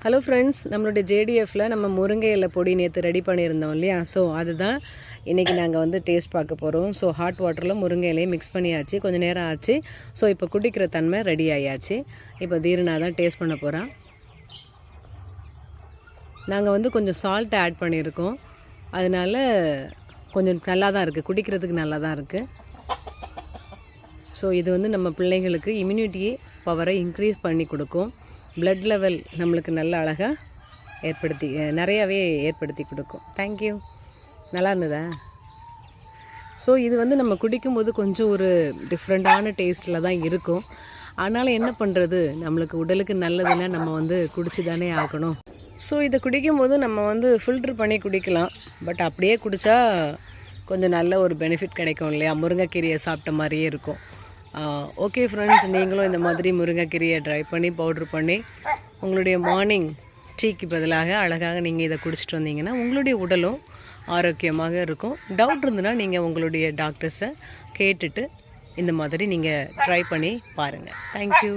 Hello friends, நம்மளுடைய ஜேடிஎஃப்பில் நம்ம முருங்கை இலை பொடி நேற்று ரெடி பண்ணியிருந்தோம் இல்லையா? ஸோ அதுதான் இன்றைக்கி நாங்கள் வந்து டேஸ்ட் பார்க்க போகிறோம். ஸோ ஹாட் வாட்டரில் முருங்கை இலையை மிக்ஸ் பண்ணியாச்சு, கொஞ்சம் நேரம் ஆச்சு. ஸோ இப்போ குடிக்கிற தன்மை ரெடி ஆகியாச்சு. இப்போ தீரனா தான் டேஸ்ட் பண்ண போகிறோம். நாங்கள் வந்து கொஞ்சம் சால்ட் ஆட் பண்ணியிருக்கோம், அதனால் கொஞ்சம் நல்லா தான் இருக்குது, குடிக்கிறதுக்கு நல்லா தான் இருக்குது. ஸோ இது வந்து நம்ம பிள்ளைங்களுக்கு இம்யூனிட்டி பவரை இன்க்ரீஸ் பண்ணி கொடுக்கும். பிளட் லெவல் நம்மளுக்கு நல்ல அழகாக நிறையாவே ஏற்படுத்தி கொடுக்கும். தேங்க்யூ. நல்லா இருந்ததா? ஸோ இது வந்து நம்ம குடிக்கும்போது கொஞ்சம் ஒரு டிஃப்ரெண்ட்டான டேஸ்ட்டில் தான் இருக்கும். ஆனாலும் என்ன பண்ணுறது, நம்மளுக்கு உடலுக்கு நல்லதுன்னா நம்ம வந்து குடிச்சு தானே ஆகணும். ஸோ இதை குடிக்கும்போது நம்ம வந்து ஃபில்ட்ரு பண்ணி குடிக்கலாம். பட் அப்படியே குடித்தா கொஞ்சம் நல்ல ஒரு பெனிஃபிட் கிடைக்கும் இல்லையா? முருங்கைக்கீரையை சாப்பிட்ட மாதிரியே இருக்கும். ஓகே ஃப்ரெண்ட்ஸ், நீங்களும் இந்த மாதிரி முருங்கைக்கீரையை ட்ரை பண்ணி பவுட்ரு பண்ணி உங்களுடைய மார்னிங் டீக்கு பதிலாக அழகாக நீங்கள் இதை குடிச்சிட்டு வந்தீங்கன்னா உங்களுடைய உடலும் ஆரோக்கியமாக இருக்கும். டவுட் இருந்துன்னா நீங்கள் உங்களுடைய டாக்டர்ஸை கேட்டுட்டு இந்த மாதிரி நீங்கள் ட்ரை பண்ணி பாருங்கள். தேங்க்யூ.